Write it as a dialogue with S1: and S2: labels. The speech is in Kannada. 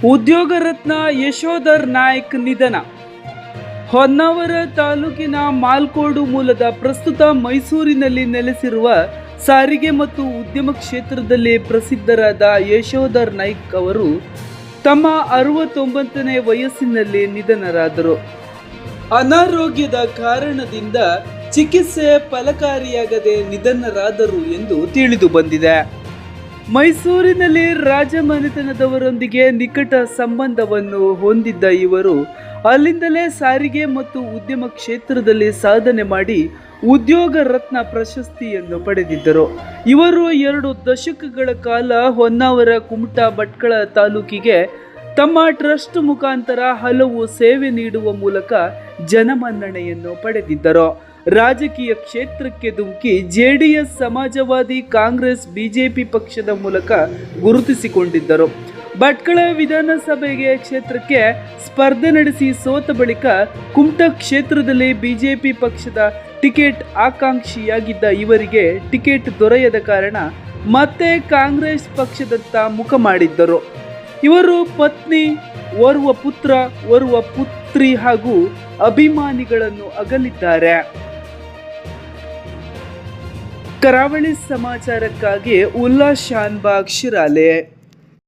S1: ಉದ್ಯೋಗ ರತ್ನ ಯಶೋಧರ್ ನಾಯ್ಕ್ ನಿಧನ. ಹೊನ್ನಾವರ ತಾಲೂಕಿನ ಮಾಲ್ಕೋಡು ಮೂಲದ, ಪ್ರಸ್ತುತ ಮೈಸೂರಿನಲ್ಲಿ ನೆಲೆಸಿರುವ ಸಾರಿಗೆ ಮತ್ತು ಉದ್ಯಮ ಕ್ಷೇತ್ರದಲ್ಲಿ ಪ್ರಸಿದ್ಧರಾದ ಯಶೋಧರ್ ನಾಯ್ಕ್ ಅವರು ತಮ್ಮ 69ನೇ ವಯಸ್ಸಿನಲ್ಲಿ ನಿಧನರಾದರು. ಅನಾರೋಗ್ಯದ ಕಾರಣದಿಂದ ಚಿಕಿತ್ಸೆ ಫಲಕಾರಿಯಾಗದೆ ನಿಧನರಾದರು ಎಂದು ತಿಳಿದು ಬಂದಿದೆ. ಮೈಸೂರಿನಲ್ಲಿ ರಾಜಮನೆತನದವರೊಂದಿಗೆ ನಿಕಟ ಸಂಬಂಧವನ್ನು ಹೊಂದಿದ್ದ ಇವರು ಅಲ್ಲಿಂದಲೇ ಸಾರಿಗೆ ಮತ್ತು ಉದ್ಯಮ ಕ್ಷೇತ್ರದಲ್ಲಿ ಸಾಧನೆ ಮಾಡಿ ಉದ್ಯೋಗ ರತ್ನ ಪ್ರಶಸ್ತಿಯನ್ನು ಪಡೆದಿದ್ದರು. ಇವರು 2 ದಶಕಗಳ ಕಾಲ ಹೊನ್ನಾವರ, ಕುಮಟಾ, ಭಟ್ಕಳ ತಾಲೂಕಿಗೆ ತಮ್ಮ ಟ್ರಸ್ಟ್ ಮುಖಾಂತರ ಹಲವು ಸೇವೆ ನೀಡುವ ಮೂಲಕ ಜನಮನ್ನಣೆಯನ್ನು ಪಡೆದಿದ್ದರು. ರಾಜಕೀಯ ಕ್ಷೇತ್ರಕ್ಕೆ ಧುಮುಕಿ ಜೆಡಿಎಸ್, ಸಮಾಜವಾದಿ, ಕಾಂಗ್ರೆಸ್, ಬಿಜೆಪಿ ಪಕ್ಷದ ಮೂಲಕ ಗುರುತಿಸಿಕೊಂಡಿದ್ದರು. ಭಟ್ಕಳ ವಿಧಾನಸಭೆಗೆ ಕ್ಷೇತ್ರಕ್ಕೆ ಸ್ಪರ್ಧೆ ನಡೆಸಿ ಸೋತ ಬಳಿಕ ಕುಮಟಾ ಕ್ಷೇತ್ರದಲ್ಲಿ ಬಿಜೆಪಿ ಪಕ್ಷದ ಟಿಕೆಟ್ ಆಕಾಂಕ್ಷಿಯಾಗಿದ್ದ ಇವರಿಗೆ ಟಿಕೆಟ್ ದೊರೆಯದ ಕಾರಣ ಮತ್ತೆ ಕಾಂಗ್ರೆಸ್ ಪಕ್ಷದತ್ತ ಮುಖ ಮಾಡಿದ್ದರು. ಇವರು ಪತ್ನಿ, ಓರ್ವ ಪುತ್ರ, ಓರ್ವ ಪುತ್ರಿ ಹಾಗೂ ಅಭಿಮಾನಿಗಳನ್ನು ಅಗಲಿದ್ದಾರೆ. ಕರಾವಳಿ ಸಮಾಚಾರಕ್ಕಾಗಿ ಉಲ್ಲಾಸ್ ಶಾನ್ಭಾಗ್ ಶಿರಾಲೆ.